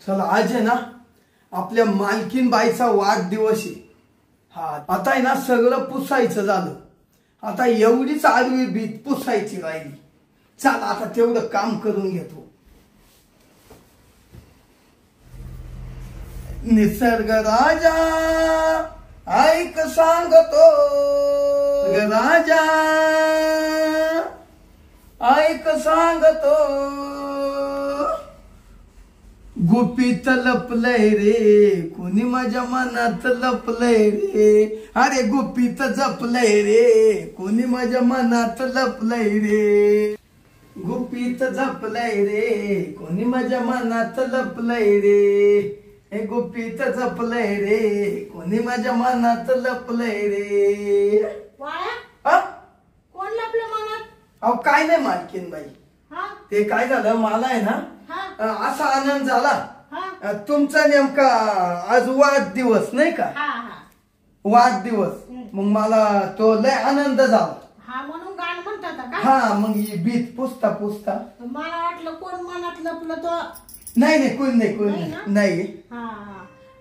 चला आज आहे ना आपल्या मालकीन बाईचा वाढदिवस आहे। हा आता आहे ना सगळं पुसायचं झालं, आता एवढीच आडवी भीत पुसायची राहिली। चला आता तेवढं काम करून घेतो। निसर्ग राजा ऐक सांगतो, राजा ऐक सांगतो, गुपित लपलय रे कोणी माझ्या मनात लपलय रे, अरे गुपित जपलय रे कोणी माझ्या मनात लपलय रे, गुपित जपलय रे कोणी माझ्या मनात लपलय रे, हे गुपित जपलय रे कोणी माझ्या मनात लपलय रे। कोण लपलं मनात? अहो काय नाही मालकीन बाई, ते काय झालं मला आहे ना असा आनंद झाला, तुमचा नेमका आज वाढदिवस नाही का? वाढदिवस मग मला तो लय आनंद झाला। म्हणून गाणं म्हणतात का? हा मग ही बीत पुसता पुसता मला वाटलं कोण मनात लपलं तो। नाही नाही कोण नाही कोण नाही।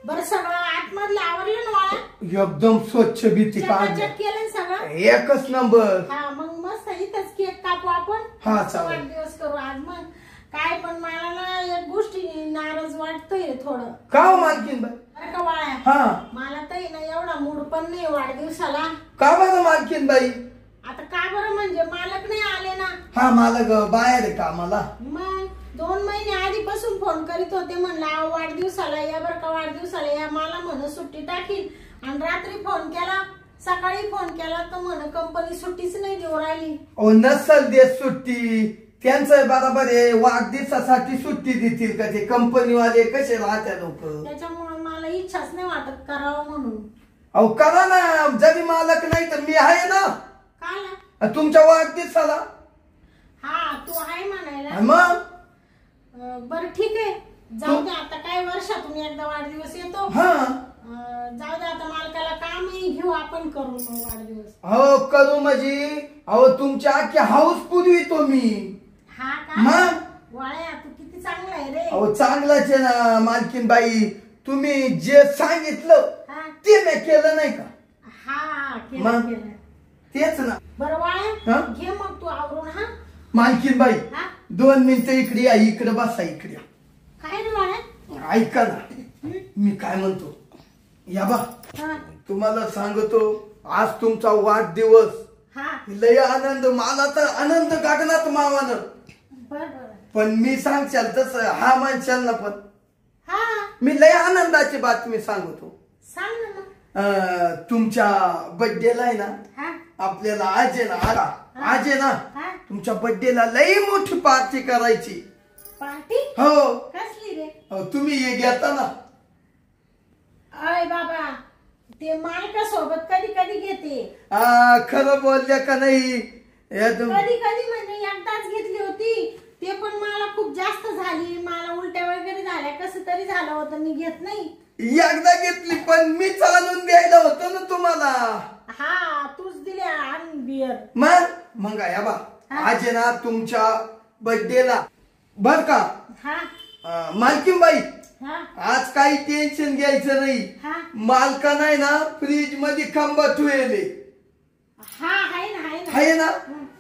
बरं सगळं आतमधलं आवरलं ना मला? एकदम स्वच्छ भीती केलं सगळं एकच नंबर। मग मस्त इथंच केक कापू आपण। वाढदिवस करू आज। मग काय पण मला ना एक गोष्टी नाराज वाटतोय थोडं। का हो मालकीन बाई? बरं का वाळ्या, मला तर ना एवढा मूड पण नाही वाढदिवसाला। का बरं मालकीन बाई? आता का बरं म्हणजे मालक नाही आले ना। हा मालक बाहेर आहे कामाला। मग 2 महिने आधीपासून फोन करीत होते, म्हणला वाढदिवसाला या बरं का, वाढदिवसाला या। मला म्हण सुट्टी टाकील, आणि रात्री फोन केला, सकाळी फोन केला तर म्हण कंपनी सुट्टीच नाही देऊ राहिली। नसल देत सुट्टी, त्यांचं बरोबर आहे, वाढदिवसासाठी सुट्टी देतील का ते कंपनीवाले? कसे राहत्या लोक, त्याच्यामुळे मला इच्छाच नाही वाटत करावं म्हणून। अहो करा ना, जरी मालक नाही तर मी आहे ना। काय तुमच्या वाढदिवसाला? तू आहे म्हणायला मग बरं ठीक आहे, जाऊ दे आता, काय वर्षातून एकदा वाढदिवस येतो। जाऊ दे आता, मालकाला कामही घेऊ आपण, करू मग वाढदिवस। हो करू म्हणजे अहो तुमच्या अख्खी हाऊस पुरवितो मी। मग वाळ्या तू किती चांगला आहे रे। अहो चांगलाच आहे ना मालकीन बाई, तुम्ही जे सांगितलं ते मी केलं नाही का? केलं तेच ना। बरं वाळ्या घे मग तू आवरून। मालकीन बाई 2 मिनिटं इकडे या, इकडे बसा इकडे। काय रे वाळ्या? ऐका ना मी काय म्हणतो, या बा तुम्हाला सांगतो आज तुमचा वाढदिवस, लय आनंद, मला तर आनंद गगनात मावानं। पण मी सांगशाल तस हा माणसाल ना, पण मी लय आनंदाची बातमी सांगतो। तुमच्या बर्थडेला आहे ना, आपल्याला आज आहे ना, आज आहे ना तुमच्या बर्थडेला लय मोठी पार्टी करायची। पार्टी? हो। कसली रे? हो तुम्ही हे घेता ना। अय बाबा, ते मालकासोबत कधी कधी घेते। खरं बोलल्या का नाही? कधी कधी म्हणजे एकदाच घेतली होती, ते पण मला खूप जास्त झाली, मला उलट्या वगैरे झाल्या, कसं तरी झालं होतं, मी घेत नाही। एकदा घेतली पण मी चालून द्यायला होतो ना तुम्हाला। तूच दिल्या आणि बियर। मग या बा आज ना तुमच्या बर्थडेला बर का मालकीन बाई, आज काही टेन्शन घ्यायचं नाही। मालका नाही ना फ्रीज मध्ये खांबा ठेवले आहे ना,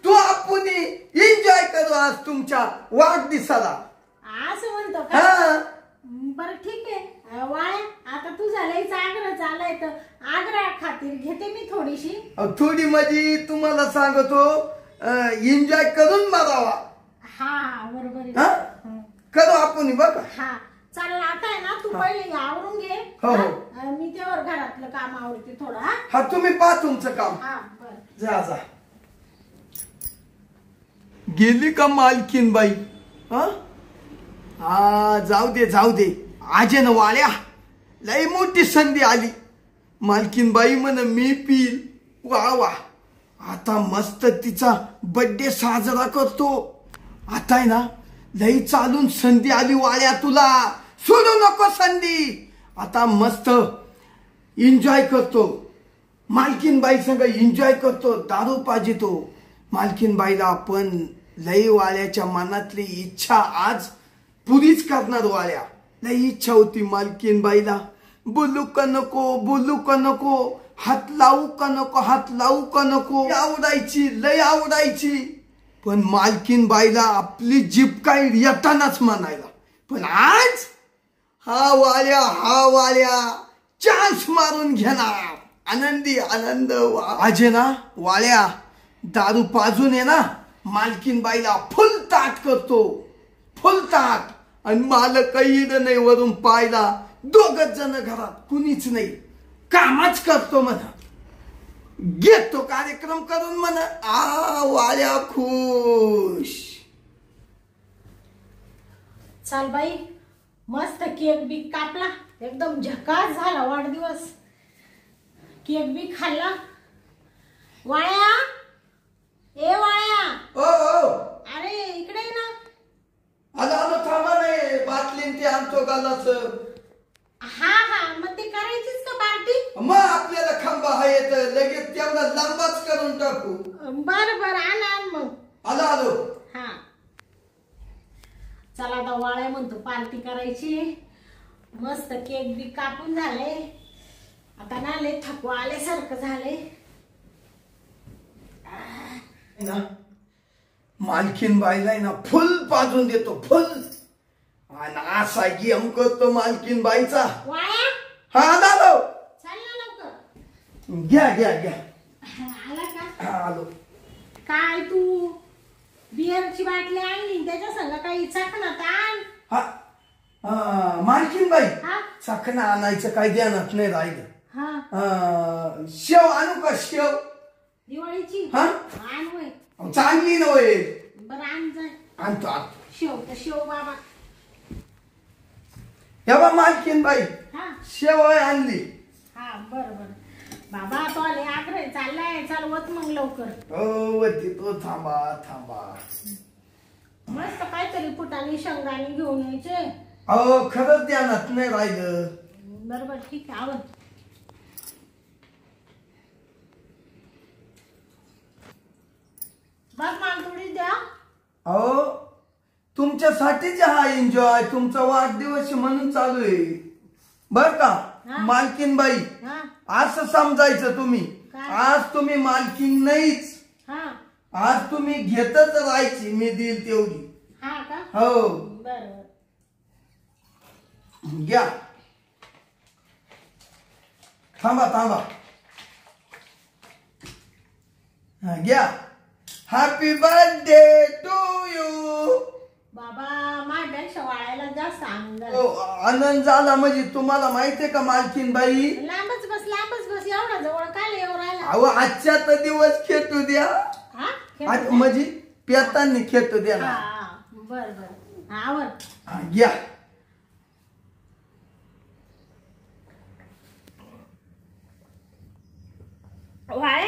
तो आपण एन्जॉय करू आज तुमच्या वाढदिवसाला। असं म्हणतो का? बरं ठीक आहे वाळ्या, आता तू झालायचा आग्रह झालाय तर आग्रह खातीर घेते मी थोडीशी। थोडी म्हणजे तुम्हाला सांगतो एन्जॉय करून मारावा। बरोबर करू आपण बघा। चालेल, आता आहे ना तू पहिले आवरून घे। मी तेव्हा घरातलं काम आवडते थोडं। तुम्ही पहा तुमचं काम। जा जा। गेली का मालकीन बाई? जाऊ दे जाऊ दे, आज ना वाळ्या लई मोठी संधी आली। मालकीन बाई म्हण मी पील, वा आता मस्त तिचा बर्थडे साजरा करतो। आता आहे ना लई चालून संधी आली वाळ्या, तुला सोडू नको संधी। आता मस्त एन्जॉय करतो, मालकीन बाई संग एन्जॉय करतो, दारू पाजितो। मालकीन बाईला आपण लई वाळ्याच्या मनातली इच्छा आज पुरीच करणार वाळ्या। लई इच्छा होती मालकीन बाईला बोलू का नको, बोलू का नको, हात लावू का नको, हात लावू का नको. आवडायची, लय आवडायची. पण मालकीन बाईला आपली जीभ काय येतानाच म्हणायला. पण आज हा वाल्या चान्स मारून घेणार. आनंदी आनंद. आज ना वाल्या दारू पाजून आहे ना मालकीन बाईला फुल ताट करतो, फुल ताट. आणि मालक काही नाही वरून पायला. दोघच जण घरात, कुणीच नाही. कामच करतो म्हणा, घेतो कार्यक्रम करून म्हणा. वाल्या खुश. चाल बाई, मस्त केक बी कापला, एकदम झकास झाला वाढदिवस. केक बी खाल्ला. वाळ्या, ए वाळ्या, अरे इकडे ये ना. आलो थांबा नाही, बाटलीन ते आणतो गालाच. हा मग ते करायचीच का पार्टी? मग आपल्याला खांबा हा येत लगेच तेवढा लांबाच करून टाकू. बर आण मग. आलो. हा चला आता वाळ्या म्हणतो पार्टी करायची. मस्त केक बी कापून झाले. आता ना लय थकवा आल्यासारखं झाले. मालकीन बाईला ना फुल पाजून देतो, फुल. आणि असा गेम करतो मालकीन बाईचा. वाळ्या, हा आलो. चल ना लवकर. घ्या. आला का? आलो. काय तू बिअरची बाटली आणली, त्याच्या संग काही चखना आण. हा मालकीन बाई, हा चखना आणायचं काय ध्यानात नाही राहिलं. हा शेव आणू का शेव? दिवाळीची हा आण होय. चांगली नव्हे. बरं आण जाय. आणतो. शेव तर शेव बाबा. बा मालकीन बाई, हा शेव आणली. हा बरं बाबा, तो आले आग्रह चाललाय. चाल वत मग लवकर. वरती तो थांबा. मस्त काहीतरी फुटाने शेंगदाणे घेऊन यायचे. खरंच ध्यानात नाही राहिलं. बरोबर, ठीक आहे. आवड बस मला थोडी द्या. तुमच्यासाठीच हा एन्जॉय. तुमचा वाढदिवस म्हणून चालू आहे बर का मालकीन बाई. असं समजायचं तुम्ही. आज तुम्ही मालकीन नाहीच. आज तुम्ही घेतच राहायची. मी देईल तेवढी. हा का? हो. बरं घ्या. थांबा. घ्या. Happy birthday to you. बाबा, माझ्यापेक्षा वाळायला जास्त आनंद झाला. आनंद झाला म्हणजे तुम्हाला माहितीये का मालकीन बाई? लांबच बस. एवढा जवळ काय येऊ राहिला? अहो आजच्या तर दिवस खेटू द्या. म्हणजे पेतांनी खेटू द्या ना. बरं आवर. घ्या. वाळे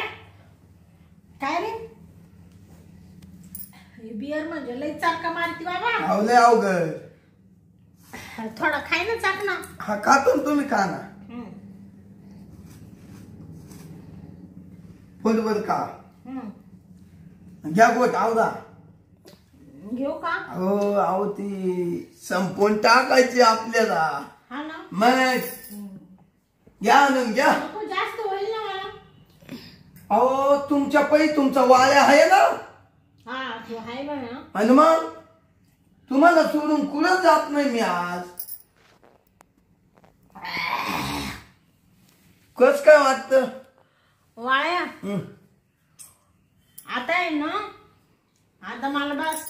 काय रे? बियर म्हणजे लई चाका मारती बाबा. आवले अवघड. थोडा खाय ना चाकणा. हा खातो तुम्ही खा ना. फुलवर का घ्या गोट आवडा. घेऊ का? अहो ती संपून टाकायची आपल्याला. हा ना मग घ्या ना घ्या. जास्त होईल ना मला. अहो तुमच्या पै तुमचा वाळ्या आहे ना. हा तो आहे बघा. आणि मग तुम्हाला सोडून कुठं जात नाही मी आज. कस काय वाटत वाळ्या? आता आहे ना, आता मला बस.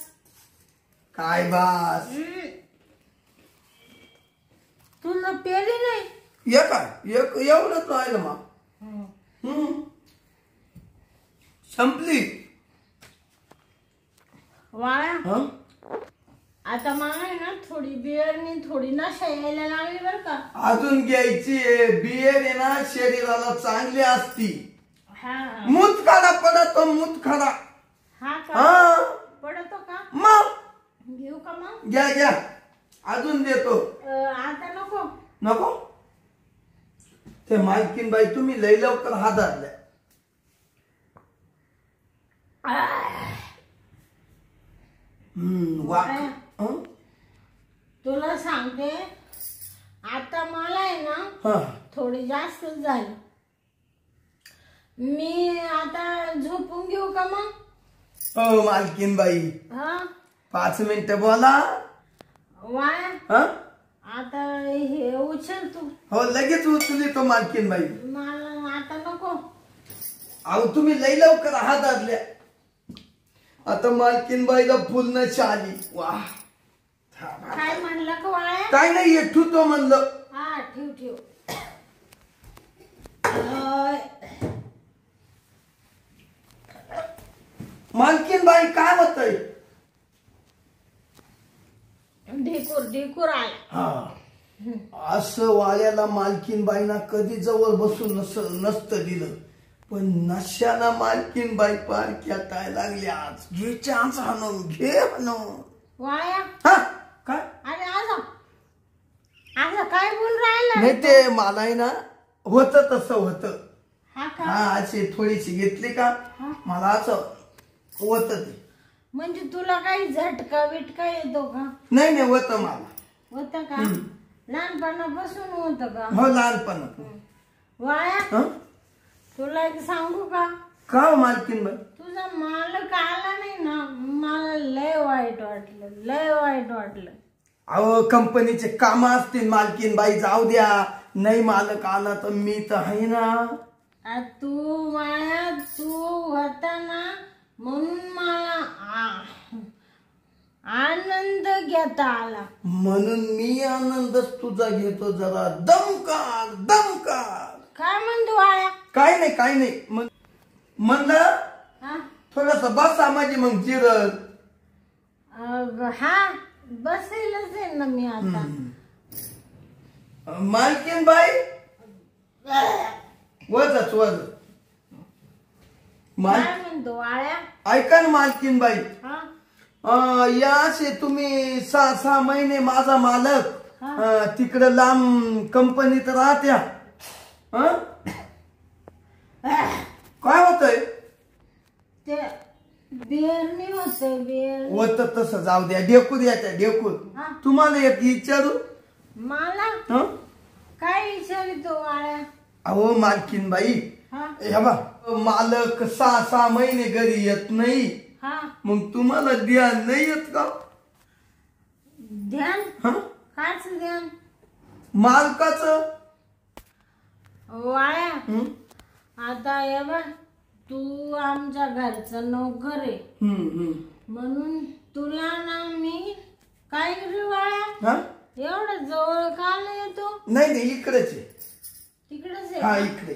काय बास? तुला पेली नाही. एवढंच राहिलं मग. संपली. वाळ्या, आता मला आहे ना थोडी बिअरनी थोडी नशा यायला लागली बर का. अजून घ्यायची. बियर आहे ना शरीराला चांगली असती. मुतखडा पडतो मुतखडा. हा का? पडतो का? मग घेऊ का मग? घ्या. अजून देतो. आता नको. ते मालकीन बाई तुम्ही लई लवकर हादारल्या. तुला सांगते, आता मला आहे ना हा थोडी जास्त झाली. मी आता झोपून घेऊ का मग? हो मालकीन बाई, हा 5 मिनिटं बोला. वाया हा आता हे उचल तू. हो लगेच उचली तो मालकीन बाई. मला आता नको. अहो तुम्ही लई लवकर हात धरल्या. आता मालकीन बाईला फुलणं आली. वा काय म्हणलं का वाया? काय नाही ठेवतो म्हणलं. हा ठेव ठेव. मालकीन बाई काय होतंय? ढेकूर ढेकूर आला. हा असं वाल्याला मालकीन बाईना कधी जवळ बसून नसतं दिलं, पण नशाना मालकीन बाई पार खेटाय लागली. आज घे चान्स हाणून घे म्हणून. वाया हा काय अरे असं असं काय बोल राहिला? नाही ते मला आहे ना होत तसं होतं. हा का? हा अशी थोडीशी घेतली का मला असं होत ते. म्हणजे तुला काही झटका बिटका येतो का? नाही नाही होत मला. होत का? लहानपणापासून होत का? हो लहानपण. वाया तुला एक सांगू का? का हो मालकीन बाई? तुझा मालक आला नाही ना, मला लय वाईट वाटलं, लय वाईट वाटलं. अहो कंपनीचे काम असतील मालकीन बाई, जाऊ द्या. नाही मालक आला तर मी तर आहे ना. तू माया तू होता ना म्हणून मला आनंद घेता आला. म्हणून मी आनंदच तुझा घेतो. जरा दमकार दमकार. काय म्हणतो वाया? काय नाही काय नाही म्हणलं थोडस बसा माझी मग जिरल. हा बसेलच आहे ना मी आता. मालकीन बाई वजच वज काय म्हणतो वाया? ऐका ना मालकीन बाई, हा या असे तुम्ही 6 महिने माझा मालक तिकडे लांब कंपनीत राहत्या. काय होतंय? ते बेरणी होते बेर होत तसं जाऊ द्या. ढेकूर येत्या ढेकूर. तुम्हाला एक विचारू? मला काय विचारितो वाया? अहो मालकीन बाई, हे बा मालक 6 महिने घरी येत नाही, मग तुम्हाला ध्यान नाही येत का? ध्यान? काच ध्यान? मालकाचं. वाया आता ये बा तू आमच्या घरचा नोकर आहे म्हणून तुला ना मी काय करू वाया? एवढं जवळ का नाही येतो? नाही नाही इकडेच आहे. तिकडेच हा आहे? इकडे.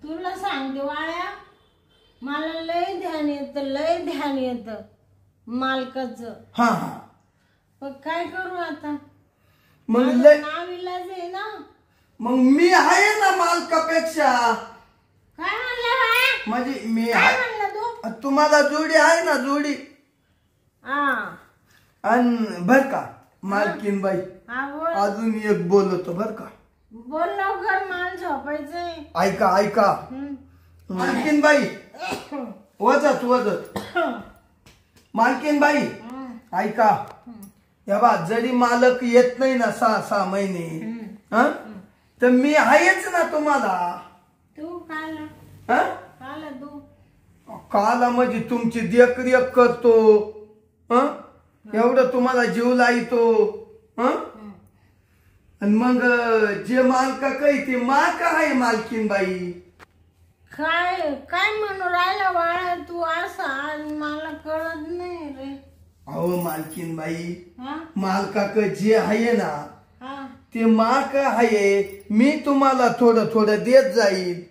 तुला सांगते वाया मला लय ध्यान येतं, लय ध्यान येतं मालकाचं. हा हा पण काय करू आता? मग नाविलाज आहे ना. मग मी आहे ना मालकापेक्षा. काय म्हणलं वाया? म्हणजे मी काय म्हणलं तू? तुम्हाला जोडी आहे ना जोडी. आणि बर का मालकीन बाई, अजून एक बोलतो बर का. बोल लवकर, माल झोपायचंय. ऐका ऐका मालकीन बाई, वजत वजत. मालकीन बाई ऐका, या बा जरी मालक येत नाही ना 6 महिने, तर मी आहेच ना तुम्हाला. तू काला काला तू काला म्हणजे तुमची देखरेख करतो. एवढं तुम्हाला जीव लाईतो. आणि मग जे मालका काही ते मालका आहे मालकीन बाई. काय काय म्हणू राहिला वाळा तू असं? आज मला कळत नाही रे. अहो मालकीन बाई, मालका जे आहे ना ते मालक आहे. मी तुम्हाला थोडं थोडं देत जाईल.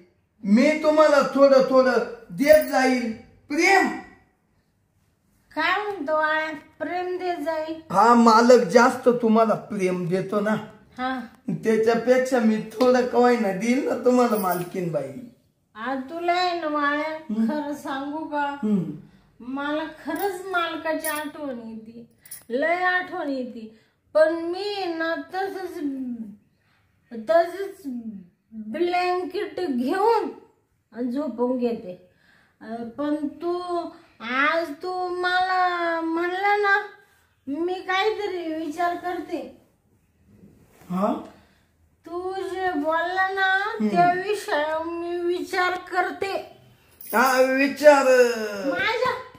मी तुम्हाला थोडं थोडं देत जाईल. प्रेम. काय म्हणतो वाळा? प्रेम देत जाईल? हा मालक जास्त तुम्हाला प्रेम देतो ना, त्याच्यापेक्षा मी थोडं कवाय ना देईल ना तुम्हाला मालकीन बाई. आज तुला आहे ना वाळ्या खरं सांगू का, मला खरंच मालकाची आठवण येते, लय आठवण येते. पण मी ना तसच ब्लँकेट घेऊन झोपून घेते. पण आज तू मला म्हणला ना, मी काहीतरी विचार करते. हा तू जे बोलला ना त्या विषयावर मी विचार करते. हा विचार.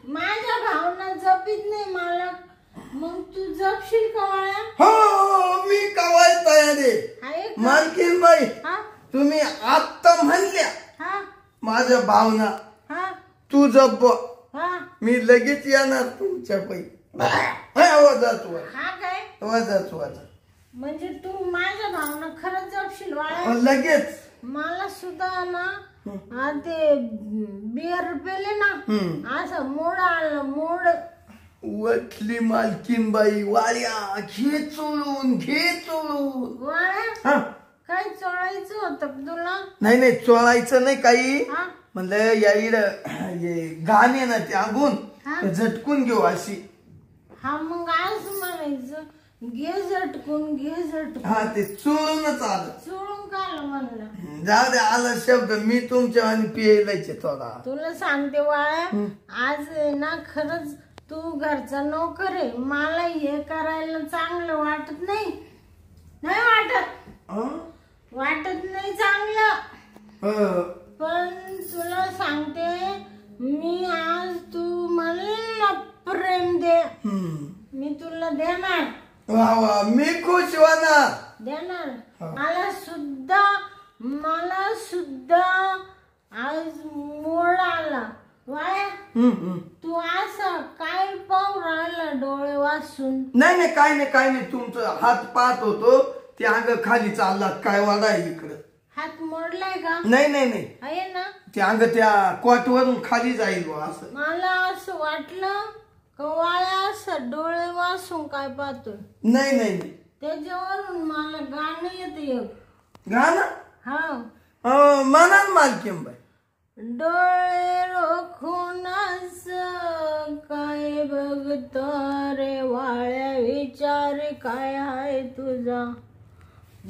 माझ्या भावना जपीत नाही मला. मग तू जपशील का वाळ्या? हो मी कवाय तयार आहे. आहे का? मालकीन बाई हा तुम्ही आता म्हणल्या हा माझ्या भावना हा तू जप. हा मी लगेच येणार तुमच्या पैकी. वाजत हा काय वाजत वाजत म्हणजे तू माझ्या भावना खरंच जपशील वाळ्या? लगेच. मला सुद्धा ना ते बियर पेले ना असं मोड आलं मोड. वटली मालकीन बाई वाळ्या घे चोळून घे चोळून. वाळ्या काय चोळायचं होतं तुला? नाही नाही चोळायचं नाही काही. हा म्हणलं याईड गाणे ना ते आगून झटकून घेऊ अशी. हा मग आज म्हणायचं घे झटकून घे झटकून. हा ते चोळूनच आलं. चोळून काल म्हणलं. जाऊ दे आला शब्द. मी तुमच्या आणि पियायलाचे थोडा. तुला सांगते वाळ्या आज ना खरंच तू घरचा नोकर आहे. मला हे करायला चांगलं वाटत नाही. नाही वाटत नाही चांगलं. पण तुला सांगते मी आज तू मला प्रेम दे मी तुला देणार. वा वा मी खुश होणार. देणार. मला सुद्धा आज मोड आला. वाया तू असं काय पाहू राहिला डोळे वाचून? नाही नाही काय नाही काय नाही. तुमचं हात पाहत होतो ते अंग खाली चालला काय वाडा इकडं. हात मोडलाय का? नाही नाही नाही आहे ना ते अंग त्या कोटवरून खाली जाईल असं. मला असं वाटलं का वाया असं डोळे वाचून काय पाहतोय. नाही नाही नाही त्याच्यावरून मला गाणं येतं एक. गाणं हा म्हणा मालकीन बाई. डोळे रोखून काय बघतो रे वाळ्या विचार काय हाय तुझा.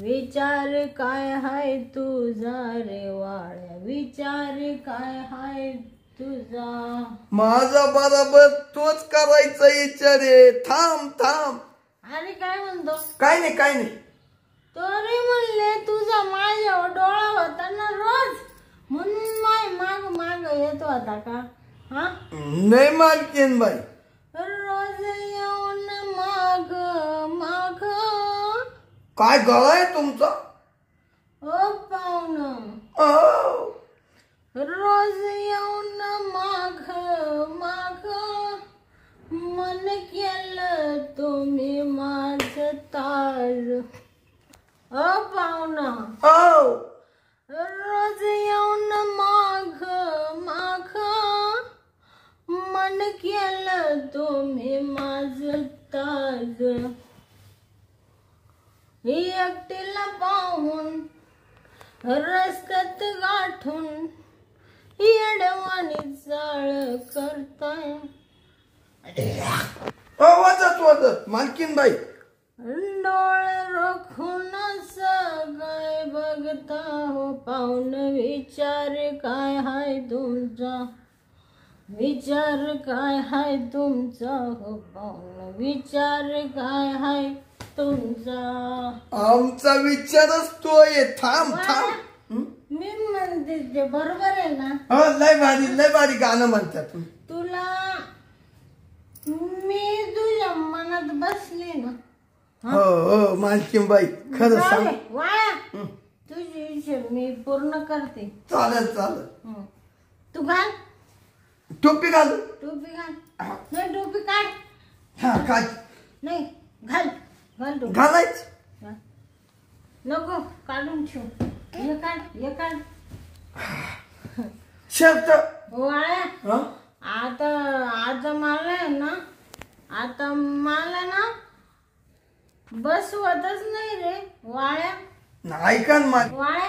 विचार काय हाय तुझा रे वाळ्या विचार काय हाय तुझा. माझा बरोबर तोच करायचा विचार आहे. थांब थांब. अरे काय म्हणतो? काय नाही काय नाही. तरी म्हणले तुझा माझ्यावर डोळा होता ना रोज म्हणून माग माग येत होता का? हा नाही मालकीन बाई. रोज येऊन माग माग. काय गळा आहे तुमचा? ओ पाहुणं रोज येऊन माग माग मन केलं तुम्ही माझं ताज. ओ पाहुणं रोज येऊन माग माग मन केलं तुम्ही माझं ताज. एकटीला पाहून रस्त्यात गाठून येडवाणी चाळ करताय. वाजत वाजत मालकीन बाई. डोळे रोखून काय बघता हो पाहुण विचार काय हाय तुमचा. विचार काय हाय तुमचा हो पाहुण विचार काय हाय तुमचा. आमचा विचारच तो आहे. थांब थांब. मी म्हणते ते बरोबर आहे ना? लय भारी गाणं म्हणतात तुम्ही. तुला मी तुझ्या मनात बसली ना. हो हो मालकीन बाई खरं सांग. वाया तुझी इच्छा मी पूर्ण करते. चालेल चालेल. तू घाल टोपी घाल. टोपी घाल. नाही टोपी काढ. हा काय नाही घाल घाल टोपी. घालायच नको काढून ठेव. हे काढ हे काढ. शर्ट. वाळ्या आता मला आहे ना आता मला ना बसवतच नाही रे वाळ्या. ऐका ना वाळ्या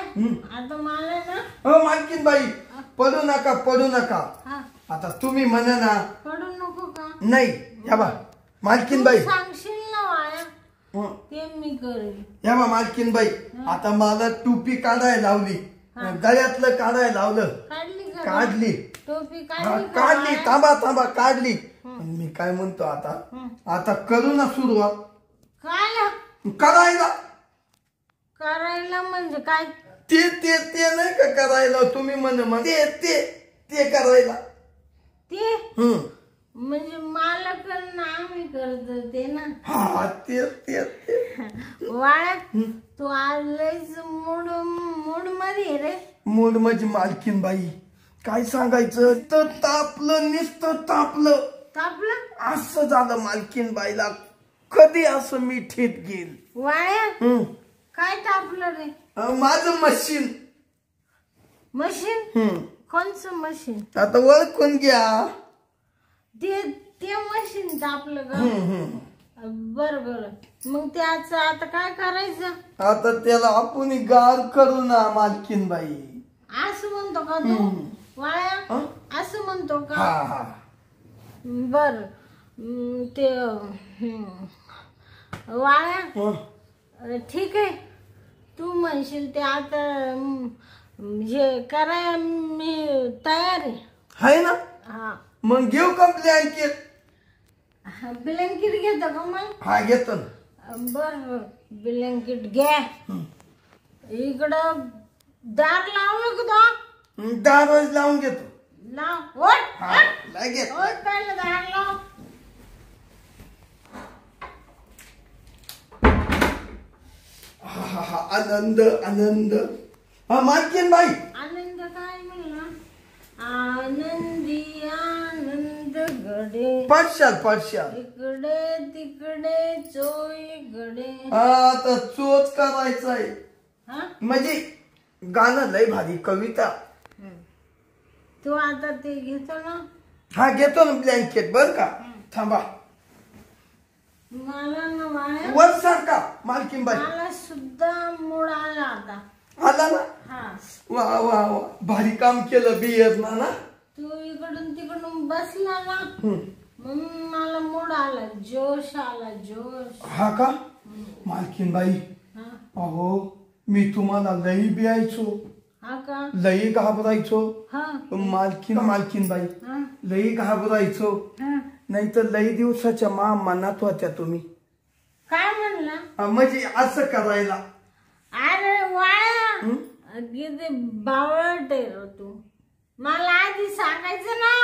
आता मला ना. हो मालकीन बाई पडू नका पडू नका. आता तुम्ही म्हणा ना. पडू नको का? नाही या बा मालकीन बाई सांगशील ना वाळ्या ते मी करेन. या बा मालकीन बाई आता मला टोपी काढायला लावली. गळ्यातलं काढायला लावलं. काढली टोपी काढली. थांबा थांबा काढली. मी काय म्हणतो आता आता करू ना सुरुवात काय करायला. करायला म्हणजे काय? ते ते ते नाही का करायला तुम्ही म्हण ते ते ते करायला ते म्हणजे मालकांना आम्ही करतो ते ना. हा ते ते ते वाळ्या तू आज लयच मूड मध्ये रे. मूड म्हणजे मालकीन बाई काय सांगायचं तर तापलं नुसतं तापलं तापलं असं झालं मालकीन बाईला कधी असं मिठीत घेईल. वाळ्या काय तापलं रे? माझं मशीन कोणचं मशीन? आता ओळखून घ्या. ते मशीन तापलं का? बर मग त्याच आता काय करायचं? आता त्याला आपण गार करू ना मालकीन बाई. असं म्हणतो का तू वाळ्या? असं म्हणतो का? बर ते वाळ्या ठीक आहे तू म्हणशील ते आता हे कराय मी तयार आहे ना. हा मग घेऊ का ब्लँकेट? ब्लँकेट घेतो का मग? हा घेतो ना. बर ब्लँकेट घ्या. इकडं दार लावलं का? दार लावून घेतो. लाव लगेच पहिलं दार लाव. आनंद आनंद. हा मालकीन बाई आनंद काय म्हणला? आनंदी आनंद गडे पडशाल इकडे तिकडे चोईकडे. आता चोच करायचंय म्हणजे गाणं लय भारी कविता. तू आता ते घेतो ना? हा घेतो ना ब्लँकेट बर का. थांबा मला ना वाळ्या वर सारखा मालकीन बाई. मला सुद्धा मूड आला आता. आला ना. वा वा वा भारी काम केलं बियर ना. तू इकडून तिकडून बसला ना म्हणून मला मूड आला. जोश आला जोश. हा का मालकीन बाई? अहो मी तुम्हाला लई बियायचो. हा का? लई घाबरायचो. मालकीन बाई लई घाबरायचो. नाही तर लई दिवसाच्या मनात होत्या तुम्ही. काय म्हणला? म्हणजे असं करायला. अरे वाळ्या किती बावळट आहे तू. मला आधी सांगायचं ना.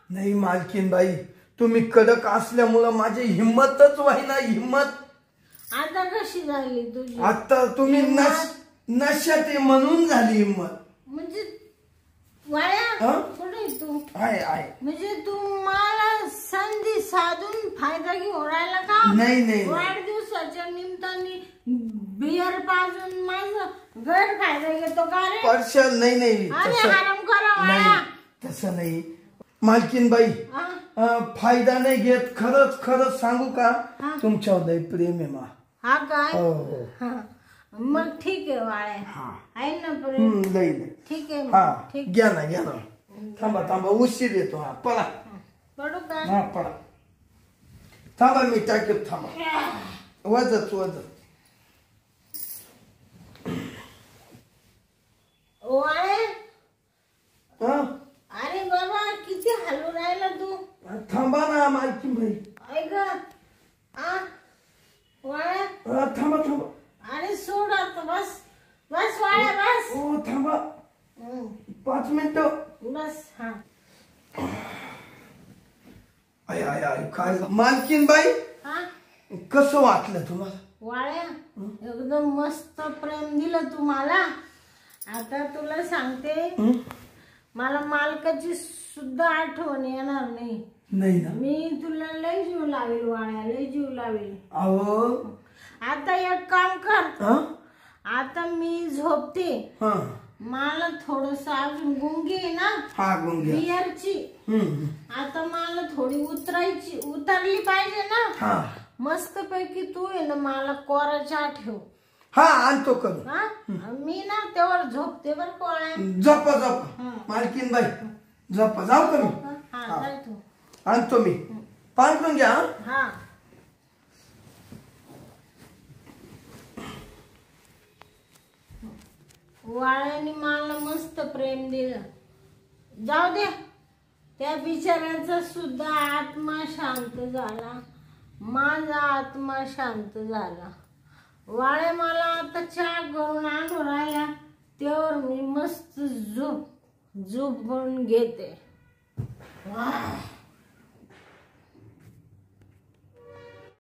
नाही मालकीन बाई तुम्ही कडक असल्यामुळं माझी हिम्मतच व्हायना. हिम्मत आता कशी झाली तुझी? आता तुम्ही नशात आहे म्हणून झाली हिम्मत. म्हणजे वाळ्या कुठे तू? आहे म्हणजे तू मला संधी साधून फायदा घेऊन राहिला का? नाही वाढदिवसाच्या निमित्ताने बियर पाजून माझं गैरफायदा घेतो का रे? पर्शल नाही आराम करा वाळ्या. तसं नाही मालकीन बाई. फायदा नाही घेत. खरंच सांगू का तुमच्यावर लय प्रेम आहे मा. हा काय? मग ठीक आहे वाळ्या आहे ना प्रेम. लई ठीक आहे. हा घ्या ना. थांबा उशीर येतो. हा पळा पडू का? हा पळा. थांबा मी टाकेल. थांबा वजच वाळ्या. अरे बाबा किती हलू राहिला तू. थांबा ना मालकीन बाई. ऐक वाळ्या थांबा. अरे सोड आता. बस वाळ्या बस. हो थांबा 5 मिनिटं बस. हा काय मालकीन बाई कसं वाटलं तुम्हाला? वाळ्या एकदम मस्त प्रेम दिलं तुम्हाला. आता तुला सांगते मला मालकाची सुद्धा आठवण येणार नाही ना. मी तुला लय जीव लावेल वाळ्या. लय जीव लावेल. अहो आता एक काम कर. आता मी झोपते. मला थोडस अजून गुंगी आहे ना बियरची. आता मला थोडी उतरली पाहिजे ना. मस्त पैकी तू आहे ना मला कोरा चहा ठेव. आणतो करू. मी ना तेव्हा झोपते बर कोळ्या. झोपा मालकीन बाई झोपा. जाऊ का मी? आणतो मी. पांघरून घ्या. वाळ्याने मला मस्त प्रेम दिलं. जाऊ दे त्या बिचाऱ्याचा सुद्धा आत्मा शांत झाला. माझा आत्मा शांत झाला. वाळे मला आता चहा करून आणून राहिला, त्यावर मी मस्त झोप घेते. वाह.